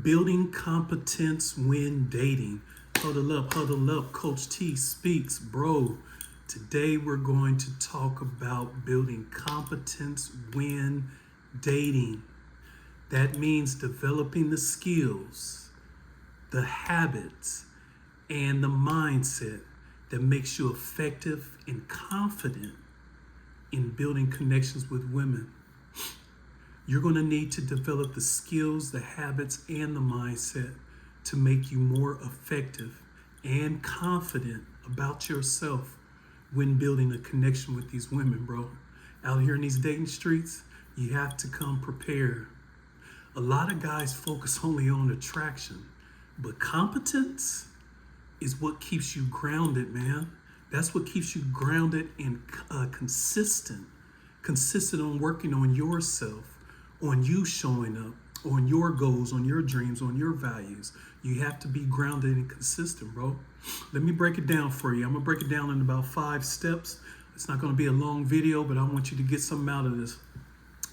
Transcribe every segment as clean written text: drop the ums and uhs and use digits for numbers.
Building competence when dating. Huddle up. Coach T speaks, bro. Today we're going to talk about building competence when dating. That means developing the skills, the habits, and the mindset that makes you effective and confident in building connections with women. You're going to need to develop the skills, the habits, and the mindset to make you more effective and confident about yourself when building a connection with these women, bro. Out here in these dating streets, you have to come prepared. A lot of guys focus only on attraction, but competence is what keeps you grounded, man. That's what keeps you grounded and consistent on working on yourself, on you showing up, on your goals, on your dreams, on your values. You have to be grounded and consistent, bro. Let me break it down for you. I'm gonna break it down in about 5 steps. It's not gonna be a long video, but I want you to get something out of this.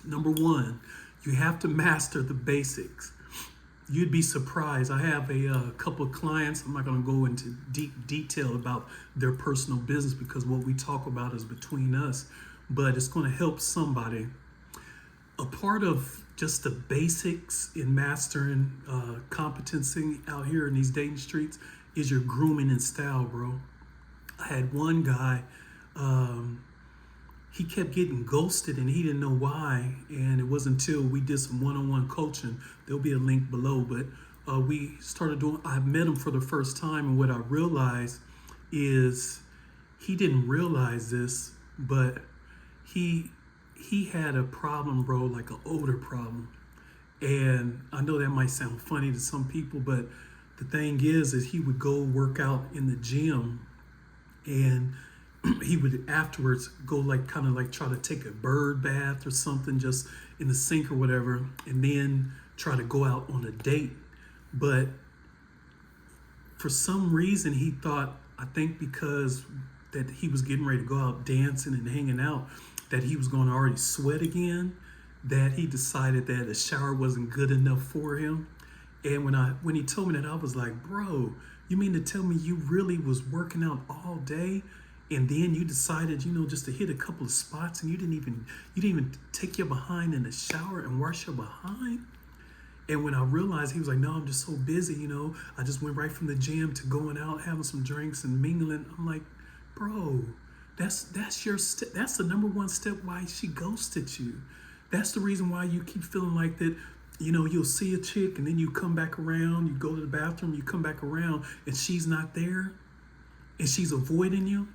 Number 1, you have to master the basics. You'd be surprised. I have a couple of clients. I'm not going to go into deep detail about their personal business because what we talk about is between us, but it's going to help somebody. A part of just the basics in mastering competency out here in these dating streets is your grooming and style, bro. I had one guy, he kept getting ghosted and he didn't know why. And it wasn't until we did some one-on-one coaching, there'll be a link below, but we started doing, I met him for the first time. And what I realized is he didn't realize this, but he had a problem, bro, like an odor problem. And I know that might sound funny to some people, but the thing is he would go work out in the gym and he would afterwards go like kind of like try to take a bird bath or something just in the sink or whatever, and then try to go out on a date. But for some reason he thought, I think because that he was getting ready to go out dancing and hanging out, that he was going to already sweat again, that he decided that a shower wasn't good enough for him. And when he told me that, I was like, bro, you mean to tell me you really was working out all day and then you decided, just to hit a couple of spots and you didn't even take your behind in the shower and wash your behind? And when I realized, he was like, no, I'm just so busy, I just went right from the gym to going out, having some drinks and mingling. I'm like, bro, that's your step. That's the number one step why she ghosted you. That's the reason why you keep feeling like that. You'll see a chick and then you come back around, you go to the bathroom, you come back around and she's not there and she's avoiding you.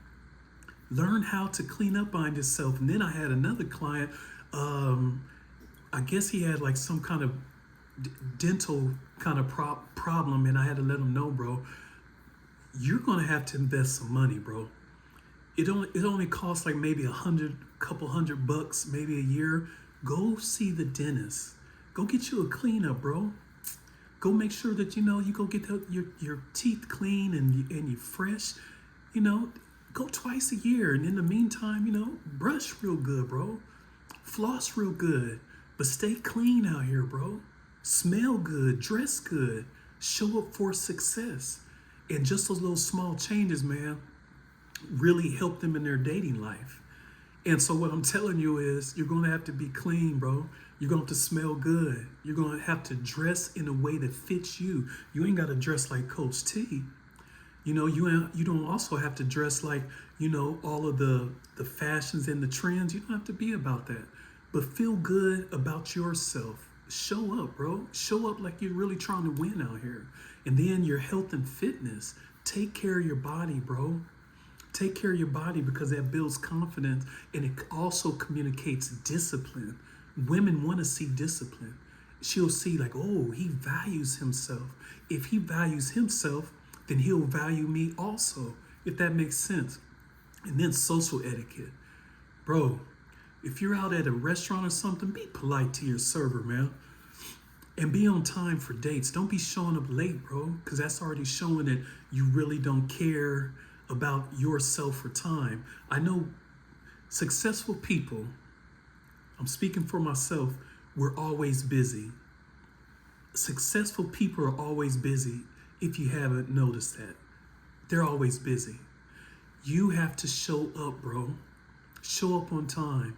Learn how to clean up on yourself. And then I had another client, I guess he had like some kind of dental kind of problem, and I had to let him know, bro, you're going to have to invest some money, bro. It only costs like maybe couple $100, maybe a year. Go see the dentist. Go get you a cleanup, bro. Go make sure that you go get your teeth clean and you're fresh. Go twice a year, and in the meantime, brush real good, bro. Floss real good, but stay clean out here, bro. Smell good, dress good, show up for success. And just those little small changes, man, really help them in their dating life. And so what I'm telling you is you're going to have to be clean, bro. You're going to have to smell good. You're going to have to dress in a way that fits you. You ain't got to dress like Coach T. You don't also have to dress like, all of the fashions and the trends. You don't have to be about that. But feel good about yourself. Show up, bro. Show up like you're really trying to win out here. And then your health and fitness. Take care of your body, bro. Take care of your body because that builds confidence and it also communicates discipline. Women want to see discipline. She'll see like, oh, he values himself. If he values himself, then he'll value me also, if that makes sense. And then social etiquette. Bro, if you're out at a restaurant or something, be polite to your server, man. And be on time for dates. Don't be showing up late, bro, because that's already showing that you really don't care about yourself or time. I know successful people, I'm speaking for myself, we're always busy. Successful people are always busy. If you haven't noticed that, they're always busy. You have to show up, bro. Show up on time.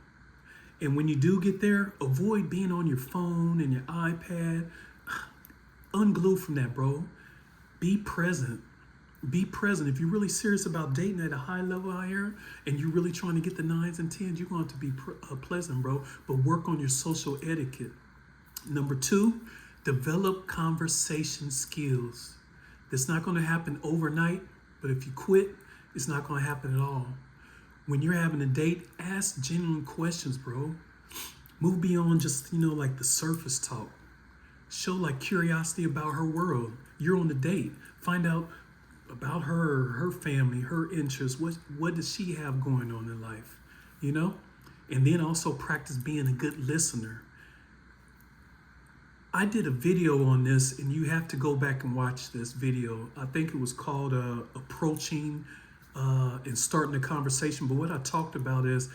And when you do get there, avoid being on your phone and your iPad. Unglue from that, bro. Be present. Be present. If you're really serious about dating at a high level out here and you're really trying to get the 9s and 10s, you're going to have to be pleasant, bro. But work on your social etiquette. Number 2, develop conversation skills. It's not going to happen overnight, but if you quit, it's not going to happen at all. When you're having a date, ask genuine questions, bro. Move beyond just, like the surface talk. Show like curiosity about her world. You're on the date. Find out about her family, her interests. What does she have going on in life? And then also practice being a good listener. I did a video on this, and you have to go back and watch this video. I think it was called Approaching and Starting a Conversation. But what I talked about is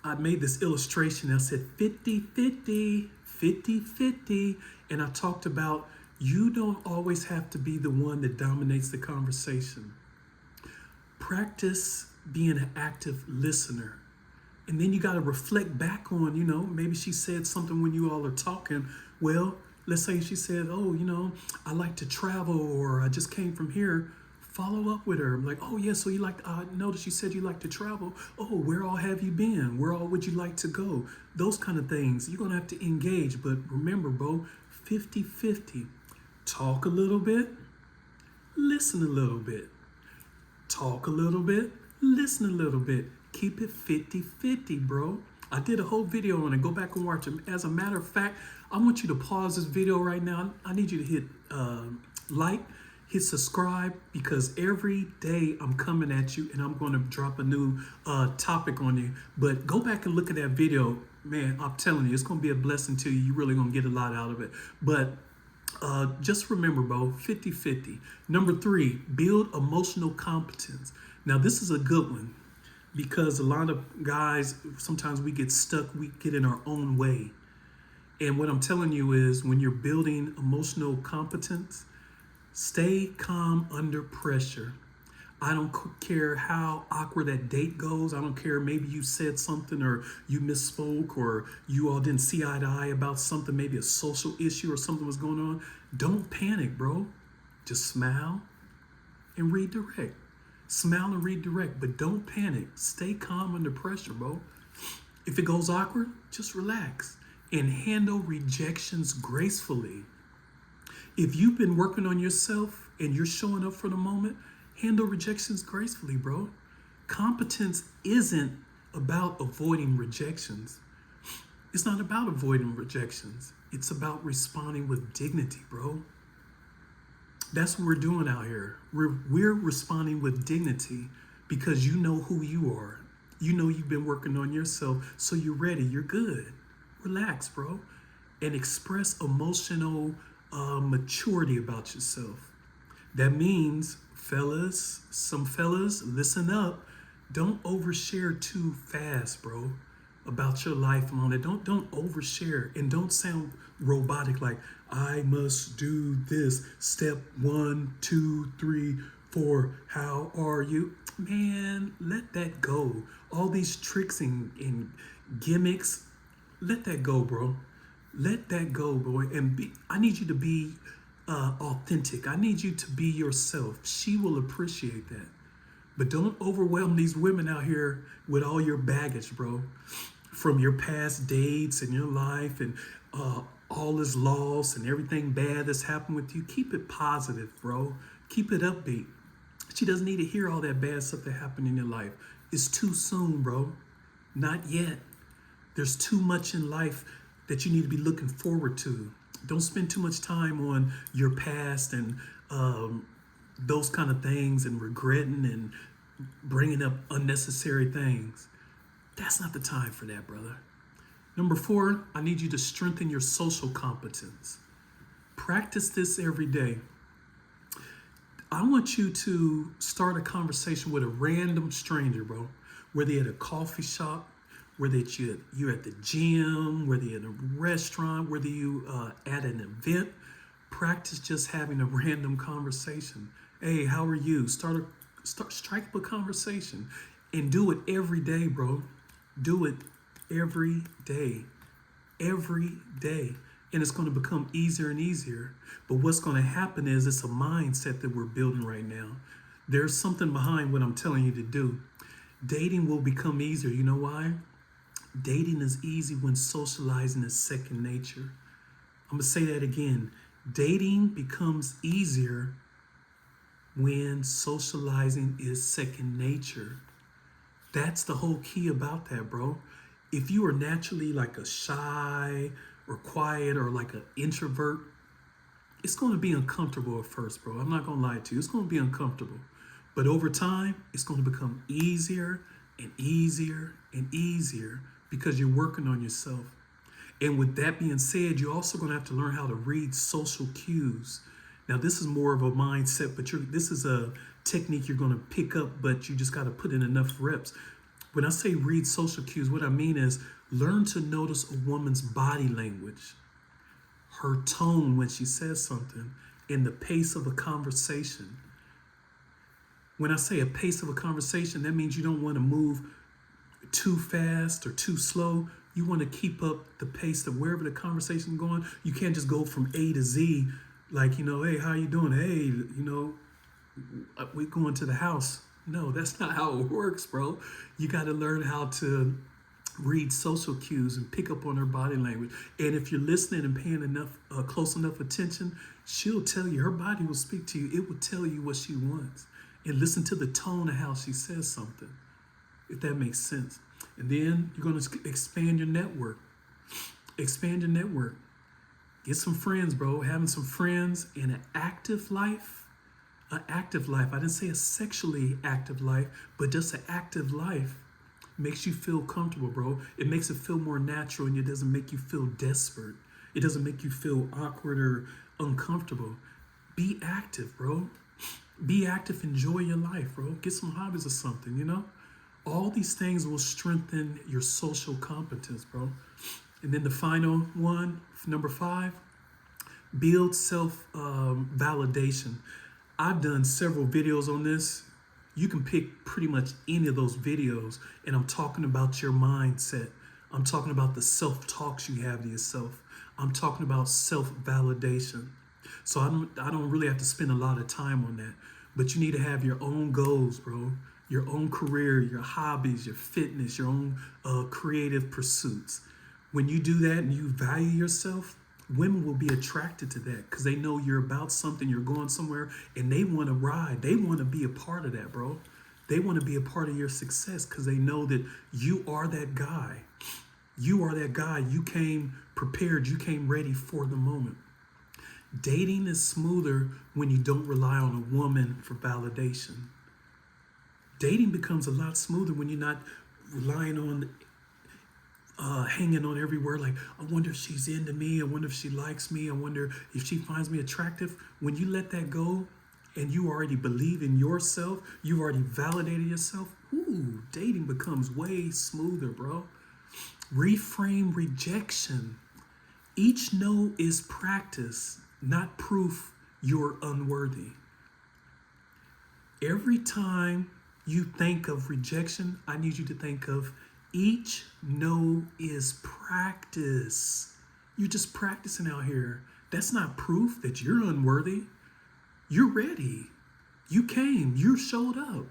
I made this illustration. I said 50-50, 50-50. And I talked about you don't always have to be the one that dominates the conversation. Practice being an active listener. And then you got to reflect back on, maybe she said something when you all are talking. Well, let's say she said, oh, I like to travel, or I just came from here. Follow up with her. Like, oh, yeah, so I noticed you said you like to travel. Oh, where all have you been? Where all would you like to go? Those kind of things. You're going to have to engage. But remember, bro, 50-50. Talk a little bit. Listen a little bit. Talk a little bit. Listen a little bit. Keep it 50-50, bro. I did a whole video on it. Go back and watch it. As a matter of fact, I want you to pause this video right now. I need you to hit like, hit subscribe, because every day I'm coming at you and I'm going to drop a new topic on you. But go back and look at that video. Man, I'm telling you, it's going to be a blessing to you. You're really going to get a lot out of it. But just remember, bro, 50-50. Number 3, build emotional competence. Now, this is a good one, because a lot of guys, sometimes we get stuck, we get in our own way. And what I'm telling you is, when you're building emotional competence, stay calm under pressure. I don't care how awkward that date goes. I don't care, maybe you said something, or you misspoke, or you all didn't see eye to eye about something, maybe a social issue or something was going on. Don't panic, bro. Just smile and redirect. Smile and redirect, but don't panic. Stay calm under pressure, bro. If it goes awkward, just relax and handle rejections gracefully. If you've been working on yourself and you're showing up for the moment, handle rejections gracefully, bro. Competence isn't about avoiding rejections. It's not about avoiding rejections. It's about responding with dignity, bro. That's what we're doing out here. We're responding with dignity because you know who you are. You know you've been working on yourself, so you're ready. You're good. Relax, bro. And express emotional maturity about yourself. That means, some fellas, listen up. Don't overshare too fast, bro, about your life and all that. Don't overshare, and don't sound robotic like, I must do this. Step 1, 2, 3, 4. How are you? Man, let that go. All these tricks and gimmicks, let that go, bro. Let that go, boy. And I need you to be authentic. I need you to be yourself. She will appreciate that. But don't overwhelm these women out here with all your baggage, bro. From your past dates and your life and all this loss and everything bad that's happened with you. Keep it positive, bro. Keep it upbeat. She doesn't need to hear all that bad stuff that happened in your life. It's too soon, bro. Not yet. There's too much in life that you need to be looking forward to. Don't spend too much time on your past and those kind of things and regretting and bringing up unnecessary things. That's not the time for that, brother. Number 4, I need you to strengthen your social competence. Practice this every day. I want you to start a conversation with a random stranger, bro. Whether at a coffee shop, whether you're at the gym, whether you're in a restaurant, whether you at an event. Practice just having a random conversation. Hey, how are you? Strike up a conversation, and do it every day, bro. Do it every day, every day, and it's going to become easier and easier. But what's going to happen is it's a mindset that we're building right now. There's something behind what I'm telling you to do. Dating will become easier. You know why? Dating is easy when socializing is second nature. I'm going to say that again. Dating becomes easier when socializing is second nature. That's the whole key about that, bro. If you are naturally like a shy or quiet or like an introvert, it's going to be uncomfortable at first, bro. I'm not going to lie to you. It's going to be uncomfortable. But over time, it's going to become easier and easier and easier because you're working on yourself. And with that being said, you're also going to have to learn how to read social cues. Now, this is more of a mindset, but this is a technique you're going to pick up, but you just got to put in enough reps. When I say read social cues, what I mean is learn to notice a woman's body language, her tone when she says something, and the pace of a conversation. When I say a pace of a conversation, that means you don't want to move too fast or too slow. You want to keep up the pace that wherever the conversation is going, you can't just go from A to Z like, hey, how you doing? Hey, we going to the house. No, that's not how it works, bro. You got to learn how to read social cues and pick up on her body language. And if you're listening and paying close enough attention, she'll tell you, her body will speak to you. It will tell you what she wants. And listen to the tone of how she says something, if that makes sense. And then you're going to expand your network. Expand your network. Get some friends, bro. Having some friends in an active life. An active life. I didn't say a sexually active life, but just an active life makes you feel comfortable, bro. It makes it feel more natural, and it doesn't make you feel desperate. It doesn't make you feel awkward or uncomfortable. Be active, bro. Be active. Enjoy your life, bro. Get some hobbies or something, All these things will strengthen your social competence, bro. And then the final one, number 5, build self-validation. I've done several videos on this. You can pick pretty much any of those videos, and I'm talking about your mindset. I'm talking about the self-talks you have to yourself. I'm talking about self-validation. So I don't really have to spend a lot of time on that. But you need to have your own goals, bro. Your own career, your hobbies, your fitness, your own creative pursuits. When you do that and you value yourself, women will be attracted to that because they know you're about something, you're going somewhere, and they want to ride. They want to be a part of that, bro. They want to be a part of your success because they know that you are that guy. You are that guy. You came prepared. You came ready for the moment. Dating is smoother when you don't rely on a woman for validation. Dating becomes a lot smoother when you're not relying on hanging on every word like, I wonder if she's into me. I wonder if she likes me. I wonder if she finds me attractive. When you let that go and you already believe in yourself, you've already validated yourself, dating becomes way smoother, bro. Reframe rejection. Each no is practice, not proof you're unworthy. Every time you think of rejection, I need you to think of each no is practice. You're just practicing out here. That's not proof that you're unworthy. You're ready. You came. You showed up.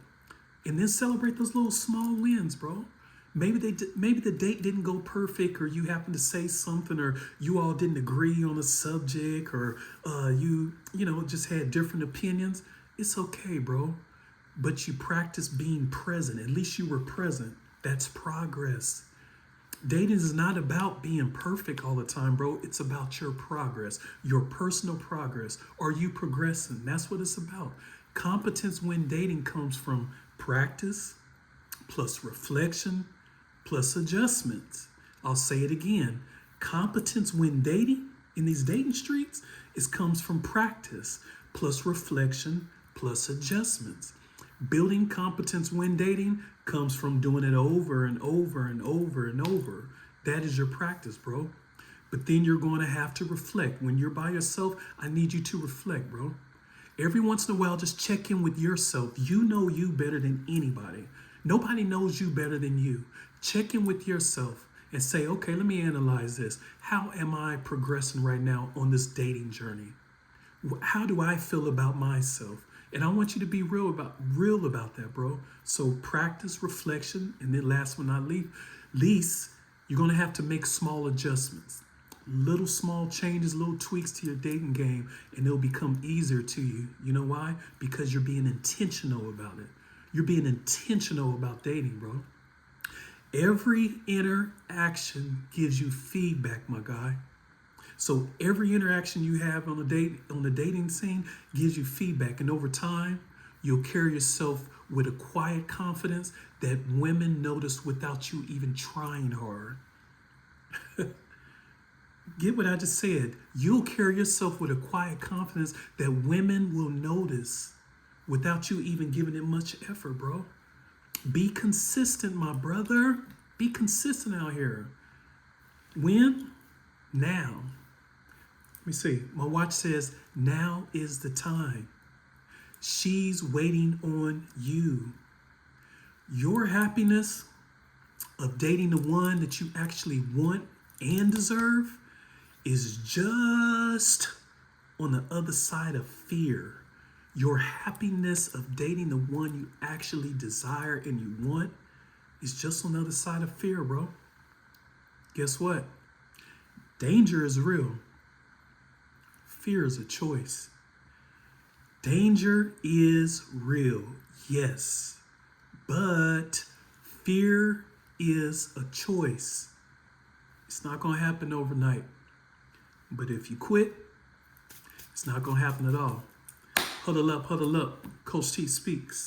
And then celebrate those little small wins, bro. Maybe the date didn't go perfect, or you happened to say something, or you all didn't agree on a subject, or you just had different opinions. It's okay, bro. But you practice being present. At least you were present. That's progress. Dating is not about being perfect all the time, bro. It's about your progress, your personal progress. Are you progressing? That's what it's about. Competence when dating comes from practice plus reflection plus adjustments. I'll say it again. Competence when dating in these dating streets comes from practice plus reflection plus adjustments. Building competence when dating comes from doing it over and over and over and over. That is your practice, bro. But then you're going to have to reflect. When you're by yourself, I need you to reflect, bro. Every once in a while, just check in with yourself. You know you better than anybody. Nobody knows you better than you. Check in with yourself and say, okay, let me analyze this. How am I progressing right now on this dating journey? How do I feel about myself? And I want you to be real about that, bro. So practice reflection, and then last but not least, you're gonna have to make small adjustments, little small changes, little tweaks to your dating game, and it'll become easier to you. You know why? Because you're being intentional about it. You're being intentional about dating, bro. Every interaction gives you feedback, my guy. So every interaction you have on the dating scene gives you feedback, and over time, you'll carry yourself with a quiet confidence that women notice without you even trying hard. Get what I just said? You'll carry yourself with a quiet confidence that women will notice without you even giving it much effort, bro. Be consistent, my brother. Be consistent out here. When? Now. Let me see. My watch says, now is the time. She's waiting on you. Your happiness of dating the one that you actually want and deserve is just on the other side of fear. Your happiness of dating the one you actually desire and you want is just on the other side of fear, bro. Guess what? Danger is real. Fear is a choice. Danger is real, yes, but fear is a choice. It's not going to happen overnight. But if you quit, it's not going to happen at all. Huddle up, Coach T speaks.